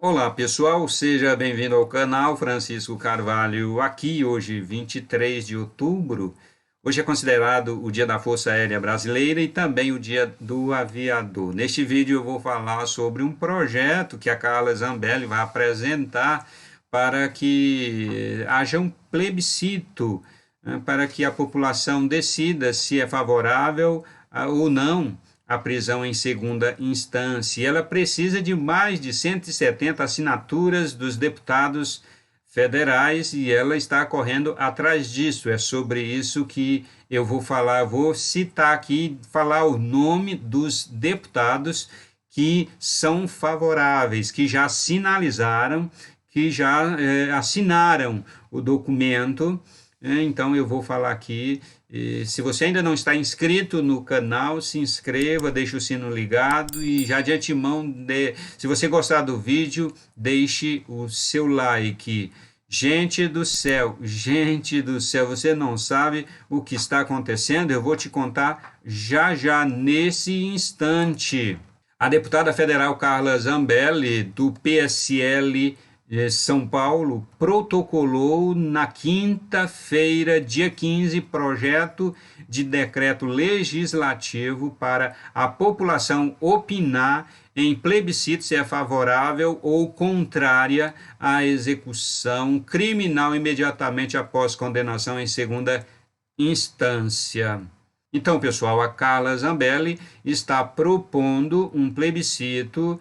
Olá pessoal, seja bem-vindo ao canal Francisco Carvalho, aqui hoje 23 de outubro. Hoje é considerado o Dia da Força Aérea Brasileira e também o Dia do Aviador. Neste vídeo eu vou falar sobre um projeto que a Carla Zambelli vai apresentar para que haja um plebiscito, para que a população decida se é favorável ou não a prisão em segunda instância. Ela precisa de mais de 170 assinaturas dos deputados federais e ela está correndo atrás disso. É sobre isso que eu vou falar. Vou citar aqui, falar o nome dos deputados que são favoráveis, que já sinalizaram, que já assinaram o documento. Então eu vou falar aqui. Se você ainda não está inscrito no canal, se inscreva, deixe o sino ligado e já de antemão, se você gostar do vídeo, deixe o seu like. Gente do céu, você não sabe o que está acontecendo? Eu vou te contar já já, nesse instante. A deputada federal Carla Zambelli, do PSL São Paulo, protocolou na quinta-feira, dia 15, projeto de decreto legislativo para a população opinar em plebiscito se é favorável ou contrária à execução criminal imediatamente após condenação em segunda instância. Então, pessoal, a Carla Zambelli está propondo um plebiscito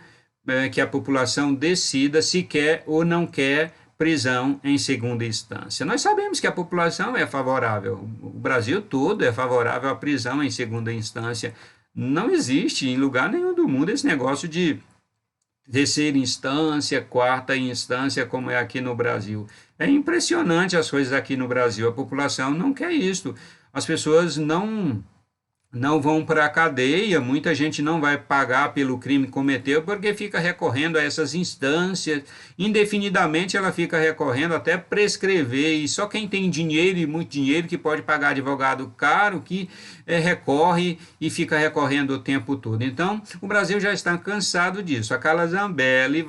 que a população decida se quer ou não quer prisão em segunda instância. Nós sabemos que a população é favorável, o Brasil todo é favorável à prisão em segunda instância. Não existe em lugar nenhum do mundo esse negócio de terceira instância, quarta instância, como é aqui no Brasil. É impressionante as coisas aqui no Brasil. A população não quer isso. As pessoas não vão para a cadeia, muita gente não vai pagar pelo crime que cometeu porque fica recorrendo a essas instâncias, indefinidamente ela fica recorrendo até prescrever, e só quem tem dinheiro e muito dinheiro que pode pagar advogado caro que recorre e fica recorrendo o tempo todo. Então, o Brasil já está cansado disso. A Carla Zambelli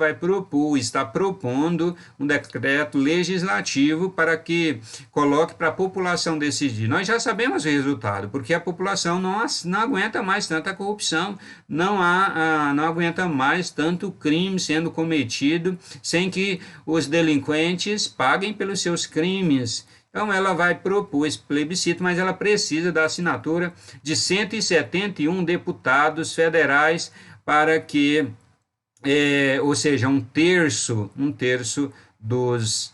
está propondo um decreto legislativo para que coloque para a população decidir. Nós já sabemos o resultado, porque a população não aguenta mais tanta corrupção, não aguenta mais tanto crime sendo cometido sem que os delinquentes paguem pelos seus crimes. Então ela vai propor esse plebiscito, mas ela precisa da assinatura de 171 deputados federais para que, ou seja, um terço dos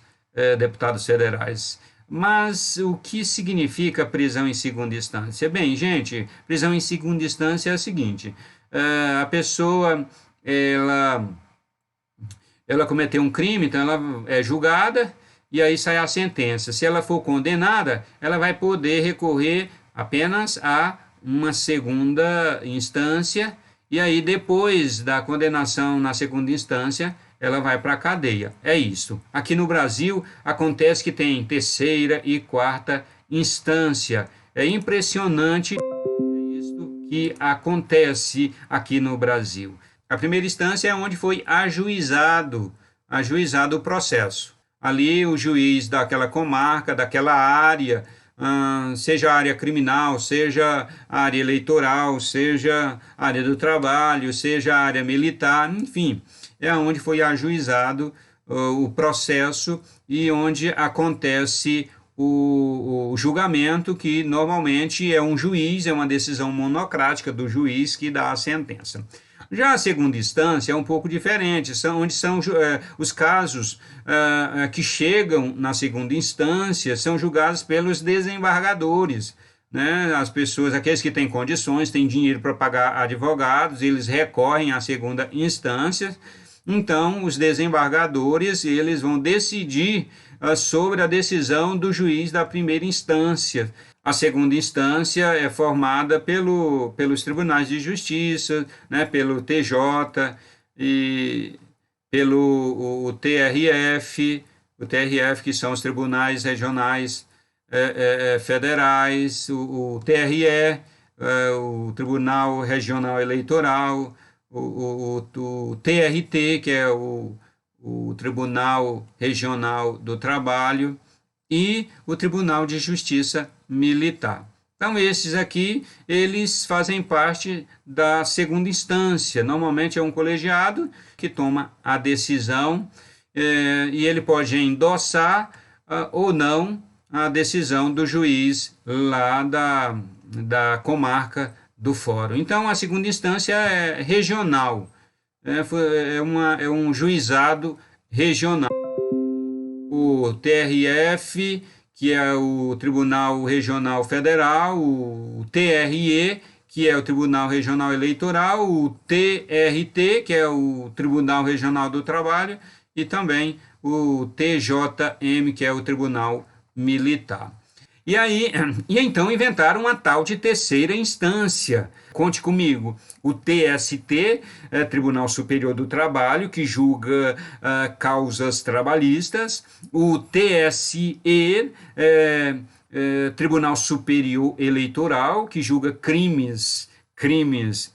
deputados federais. Mas o que significa prisão em segunda instância? Bem, gente, prisão em segunda instância é o seguinte: a pessoa ela cometeu um crime, então ela é julgada e aí sai a sentença. Se ela for condenada, ela vai poder recorrer apenas a uma segunda instância e aí depois da condenação na segunda instância, ela vai para a cadeia. É isso. Aqui no Brasil acontece que tem terceira e quarta instância. É impressionante isso que acontece aqui no Brasil. A primeira instância é onde foi ajuizado o processo. Ali o juiz daquela comarca, daquela área, seja a área criminal, seja a área eleitoral, seja a área do trabalho, seja a área militar, enfim, é onde foi ajuizado o processo e onde acontece o julgamento, que normalmente é um juiz, é uma decisão monocrática do juiz que dá a sentença. Já a segunda instância é um pouco diferente, onde são os casos que chegam na segunda instância, são julgados pelos desembargadores, né? As pessoas, aqueles que têm condições, têm dinheiro para pagar advogados, eles recorrem à segunda instância. Então, os desembargadores, eles vão decidir sobre a decisão do juiz da primeira instância. A segunda instância é formada pelos tribunais de justiça, né, pelo TJ e pelo o TRF, que são os tribunais regionais federais, o TRE, o Tribunal Regional Eleitoral, o TRT, que é o Tribunal Regional do Trabalho e o Tribunal de Justiça Militar. Então, esses aqui, eles fazem parte da segunda instância. Normalmente é um colegiado que toma a decisão e ele pode endossar ou não a decisão do juiz lá da comarca do fórum. Então, a segunda instância é regional, é um juizado regional. O TRF, que é o Tribunal Regional Federal, o TRE, que é o Tribunal Regional Eleitoral, o TRT, que é o Tribunal Regional do Trabalho, e também o TJM, que é o Tribunal Militar. E então inventaram uma tal de terceira instância. Conte comigo, o TST, Tribunal Superior do Trabalho, que julga causas trabalhistas, o TSE, Tribunal Superior Eleitoral, que julga crimes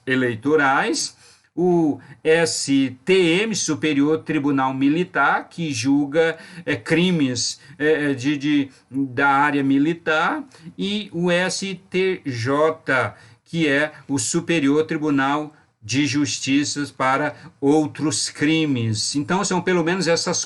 eleitorais, o STM, Superior Tribunal Militar, que julga crimes da área militar, e o STJ, que é o Superior Tribunal de Justiça para outros crimes. Então, são pelo menos esses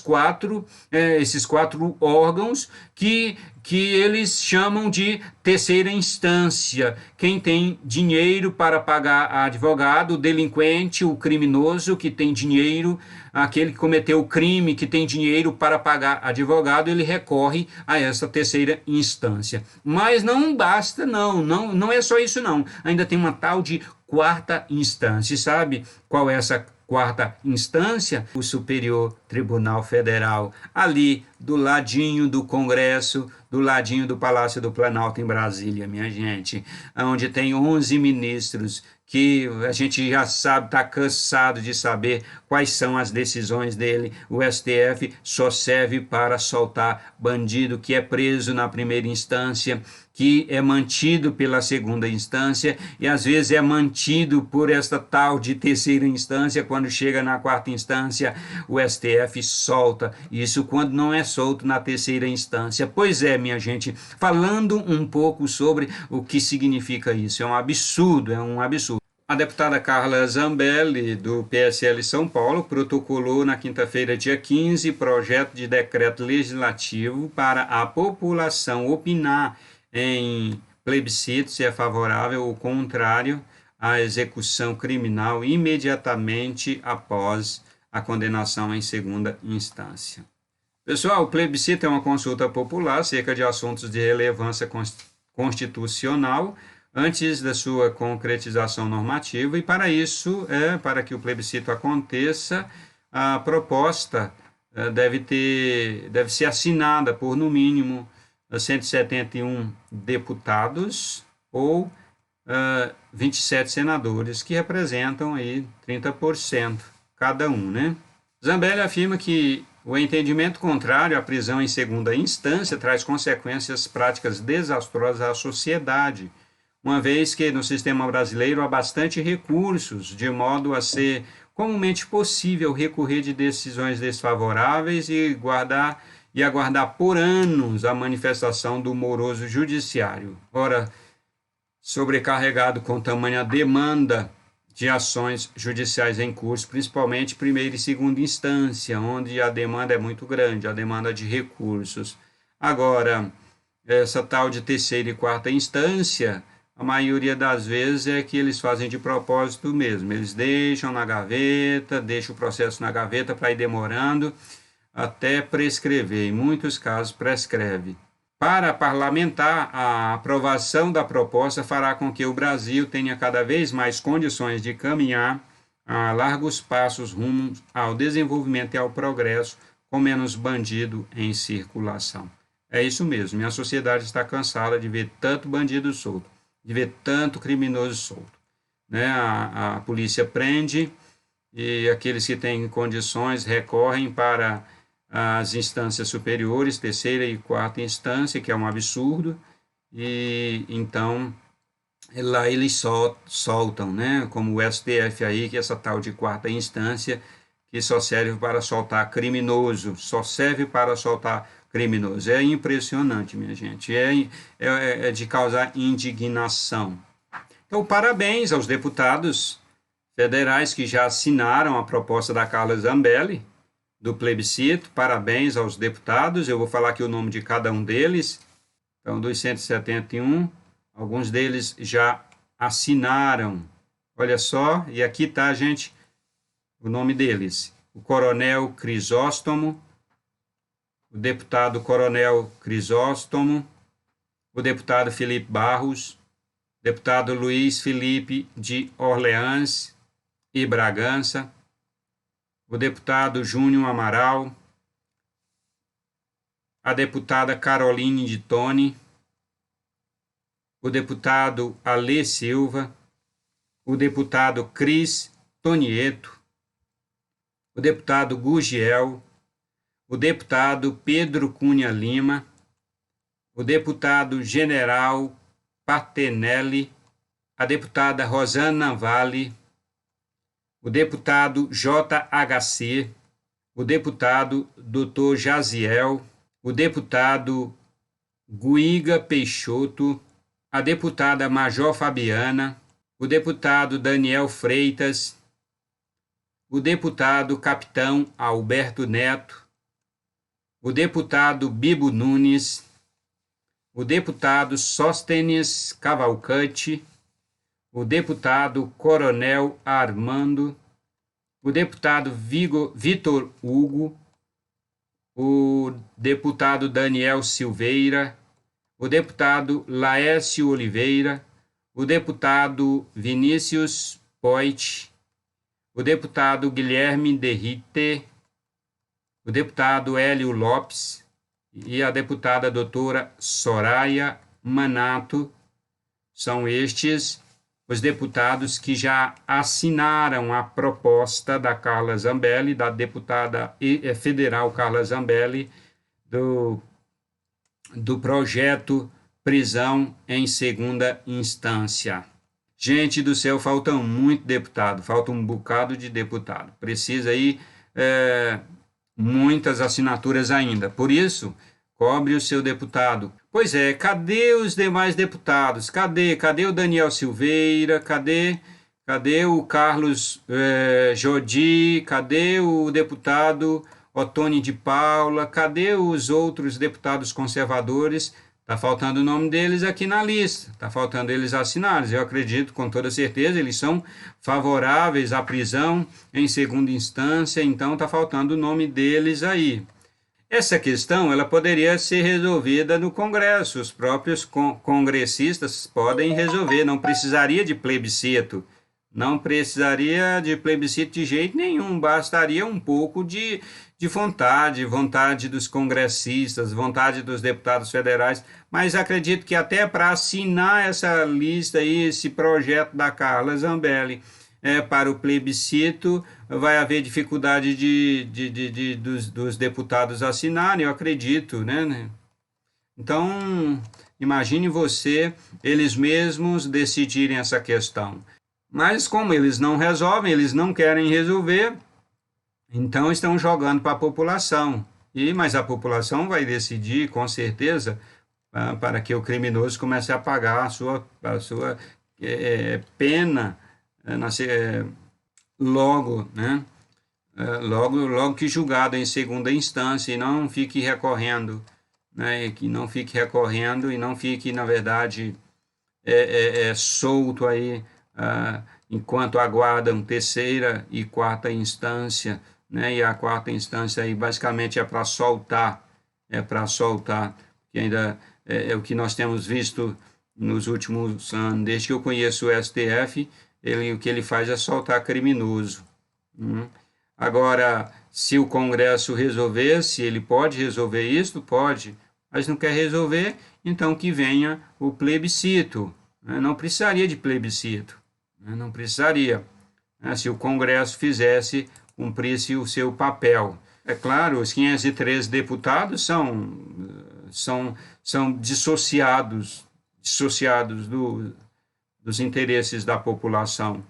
quatro órgãos que eles chamam de terceira instância. Quem tem dinheiro para pagar advogado, o delinquente, o criminoso que tem dinheiro, aquele que cometeu o crime, que tem dinheiro para pagar advogado, ele recorre a essa terceira instância. Mas não basta, não é só isso não. Ainda tem uma tal de quarta instância. E sabe qual é essa quarta instância? O Superior Tribunal Federal, ali do ladinho do Congresso, do ladinho do Palácio do Planalto em Brasília, minha gente, onde tem 11 ministros que a gente já sabe, está cansado de saber quais são as decisões dele. O STF só serve para soltar bandido que é preso na primeira instância, que é mantido pela segunda instância e às vezes é mantido por esta tal de terceira instância. Quando chega na quarta instância, o STF solta. Isso quando não é solto na terceira instância. Pois é, minha gente, falando um pouco sobre o que significa isso. É um absurdo, é um absurdo. A deputada Carla Zambelli, do PSL São Paulo, protocolou na quinta-feira, dia 15, projeto de decreto legislativo para a população opinar em plebiscito se é favorável ou contrário à execução criminal imediatamente após a condenação em segunda instância. Pessoal, o plebiscito é uma consulta popular acerca de assuntos de relevância constitucional antes da sua concretização normativa, e para isso, para que o plebiscito aconteça, a proposta deve ser assinada por, no mínimo, 171 deputados ou 27 senadores, que representam aí 30% cada um, né? Zambelli afirma que o entendimento contrário à prisão em segunda instância traz consequências práticas desastrosas à sociedade, uma vez que no sistema brasileiro há bastante recursos, de modo a ser comumente possível recorrer de decisões desfavoráveis e aguardar por anos a manifestação do moroso judiciário. Ora, sobrecarregado com tamanha demanda de ações judiciais em curso, principalmente primeira e segunda instância, onde a demanda é muito grande, a demanda de recursos. Agora, essa tal de terceira e quarta instância, a maioria das vezes é que eles fazem de propósito mesmo. Eles deixam na gaveta, deixam o processo na gaveta para ir demorando até prescrever. Em muitos casos, prescreve. Para parlamentar, a aprovação da proposta fará com que o Brasil tenha cada vez mais condições de caminhar a largos passos rumo ao desenvolvimento e ao progresso, com menos bandido em circulação. É isso mesmo, minha sociedade está cansada de ver tanto bandido solto, de ver tanto criminoso solto. Né? A polícia prende e aqueles que têm condições recorrem para as instâncias superiores, terceira e quarta instância, que é um absurdo, e então lá eles soltam, né? Como o STF aí, que é essa tal de quarta instância, que só serve para soltar criminoso, só serve para soltar criminoso. É impressionante, minha gente, é de causar indignação. Então, parabéns aos deputados federais que já assinaram a proposta da Carla Zambelli, do plebiscito. Parabéns aos deputados, eu vou falar aqui o nome de cada um deles. Então, dos 171, alguns deles já assinaram. Olha só, e aqui está, gente, o nome deles. O Coronel Crisóstomo, o deputado Coronel Crisóstomo, o deputado Felipe Barros, deputado Luiz Felipe de Orleans e Bragança, o deputado Júnior Amaral, a deputada Caroline de Tone, o deputado Alê Silva, o deputado Cris Tonieto, o deputado Gugiel, o deputado Pedro Cunha Lima, o deputado General Patenelli, a deputada Rosana Vale, o deputado JHC, o deputado Dr. Jaziel, o deputado Guiga Peixoto, a deputada Major Fabiana, o deputado Daniel Freitas, o deputado Capitão Alberto Neto, o deputado Bibo Nunes, o deputado Sóstenes Cavalcante, o deputado Coronel Armando, o deputado Vitor Hugo, o deputado Daniel Silveira, o deputado Laércio Oliveira, o deputado Vinícius Poit, o deputado Guilherme Derrite, o deputado Hélio Lopes e a deputada doutora Soraya Manato. São estes os deputados que já assinaram a proposta da Carla Zambelli, da deputada federal Carla Zambelli, do projeto prisão em segunda instância. Gente do céu, faltam muito deputado, falta um bocado de deputado. Precisa aí muitas assinaturas ainda. Por isso, cobre o seu deputado. Pois é, cadê os demais deputados? Cadê o Daniel Silveira? Cadê o Carlos Jodi? Cadê o deputado Otônio de Paula? Cadê os outros deputados conservadores? Está faltando o nome deles aqui na lista, está faltando eles assinarem. Eu acredito com toda certeza, eles são favoráveis à prisão em segunda instância, então está faltando o nome deles aí. Essa questão ela poderia ser resolvida no Congresso, os próprios congressistas podem resolver, não precisaria de plebiscito. Não precisaria de plebiscito de jeito nenhum, bastaria um pouco de vontade dos congressistas, vontade dos deputados federais, mas acredito que até para assinar essa lista aí, esse projeto da Carla Zambelli para o plebiscito, vai haver dificuldade dos deputados assinarem, eu acredito, né? Então, imagine você, eles mesmos decidirem essa questão. Mas como eles não resolvem, eles não querem resolver, então estão jogando para a população. Mas a população vai decidir, com certeza, para que o criminoso comece a pagar a sua pena logo, né? Logo que julgado em segunda instância e não fique recorrendo, né? Que não fique recorrendo e não fique, na verdade, solto aí, enquanto aguardam terceira e quarta instância, né? E a quarta instância aí basicamente é para soltar, que ainda é o que nós temos visto nos últimos anos, desde que eu conheço o STF, o que ele faz é soltar criminoso. Agora, se o Congresso resolver, se ele pode resolver isso, pode, mas não quer resolver, então que venha o plebiscito. Não precisaria de plebiscito, não precisaria, se o Congresso cumprisse o seu papel. É claro, os 513 deputados são dissociados dos interesses da população,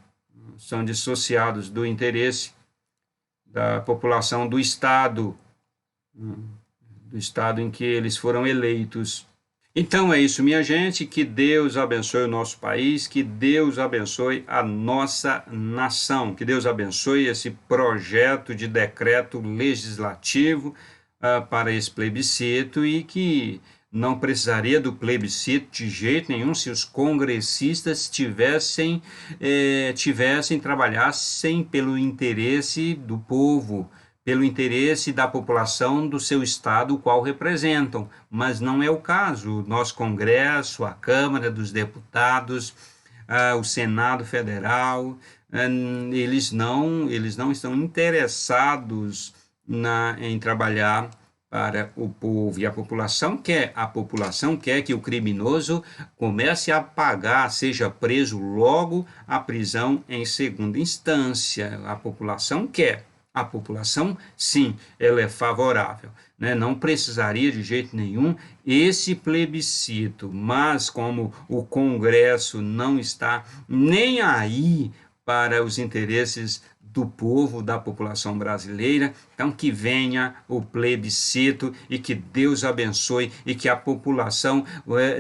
são dissociados do interesse da população do estado em que eles foram eleitos. Então é isso, minha gente, que Deus abençoe o nosso país, que Deus abençoe a nossa nação, que Deus abençoe esse projeto de decreto legislativo para esse plebiscito e que não precisaria do plebiscito de jeito nenhum se os congressistas trabalhassem pelo interesse do povo, pelo interesse da população do seu estado, o qual representam, mas não é o caso. O nosso Congresso, a Câmara dos Deputados, o Senado Federal, eles não estão interessados em trabalhar para o povo, e a população quer que o criminoso comece a pagar, seja preso logo à prisão em segunda instância. A população quer. A população, sim, ela é favorável, né? Não precisaria de jeito nenhum esse plebiscito, mas como o Congresso não está nem aí para os interesses do povo, da população brasileira, então que venha o plebiscito e que Deus abençoe e que a população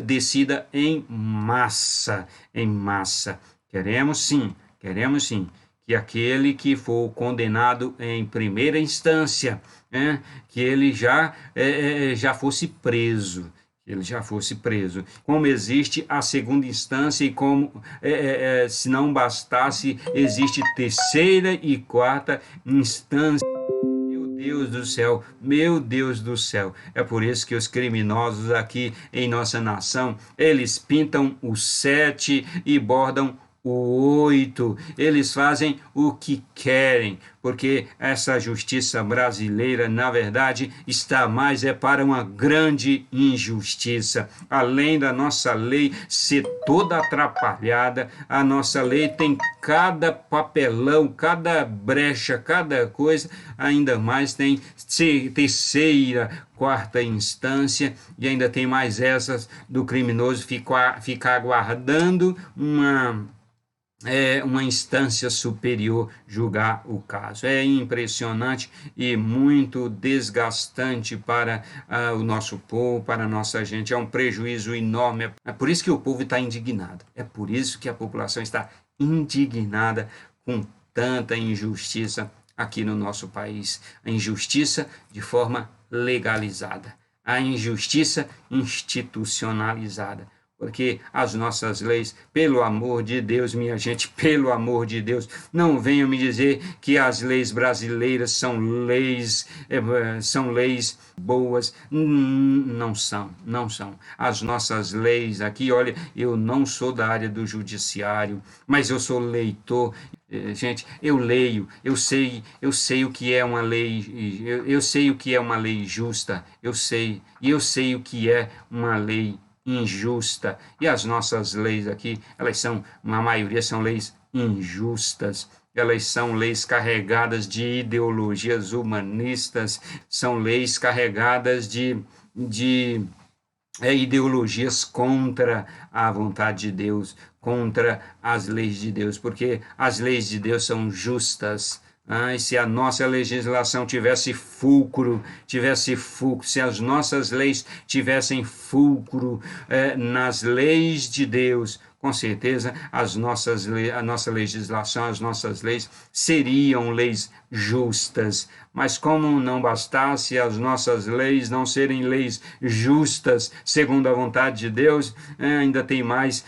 decida em massa, Queremos sim, que aquele que for condenado em primeira instância, que ele já fosse preso. Como existe a segunda instância e como, se não bastasse, existe terceira e quarta instância. Meu Deus do céu, é por isso que os criminosos aqui em nossa nação, eles pintam o 7 e bordam o 8, eles fazem o que querem, porque essa justiça brasileira, na verdade, está mais para uma grande injustiça. Além da nossa lei ser toda atrapalhada, a nossa lei tem cada papelão, cada brecha, cada coisa, ainda mais tem terceira, quarta instância, e ainda tem mais essas do criminoso ficar aguardando uma instância superior julgar o caso. É impressionante e muito desgastante para o nosso povo, para a nossa gente. É um prejuízo enorme. É por isso que o povo está indignado. É por isso que a população está indignada com tanta injustiça aqui no nosso país. A injustiça de forma legalizada. A injustiça institucionalizada. Porque as nossas leis, pelo amor de Deus, minha gente, pelo amor de Deus, não venham me dizer que as leis brasileiras são leis boas. Não são. As nossas leis aqui, olha, eu não sou da área do judiciário, mas eu sou leitor. Gente, eu leio, eu sei o que é uma lei, eu sei o que é uma lei justa, eu sei o que é uma lei injusta. E as nossas leis aqui, a maioria são leis injustas. Elas são leis carregadas de ideologias humanistas, são leis carregadas de ideologias contra a vontade de Deus, contra as leis de Deus, porque as leis de Deus são justas. E se a nossa legislação tivesse fulcro, se as nossas leis tivessem fulcro nas leis de Deus, com certeza a nossa legislação, as nossas leis seriam leis justas. Mas como não bastasse as nossas leis não serem leis justas, segundo a vontade de Deus, ainda tem mais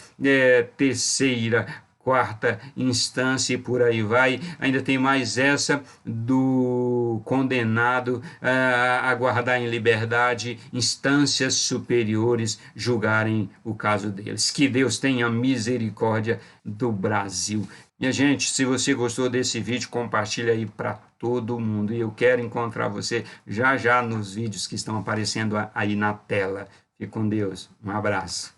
terceira, quarta instância e por aí vai, ainda tem mais essa do condenado a aguardar em liberdade, instâncias superiores julgarem o caso deles. Que Deus tenha misericórdia do Brasil. Minha gente, se você gostou desse vídeo, compartilha aí para todo mundo. E eu quero encontrar você já nos vídeos que estão aparecendo aí na tela. Fique com Deus. Um abraço.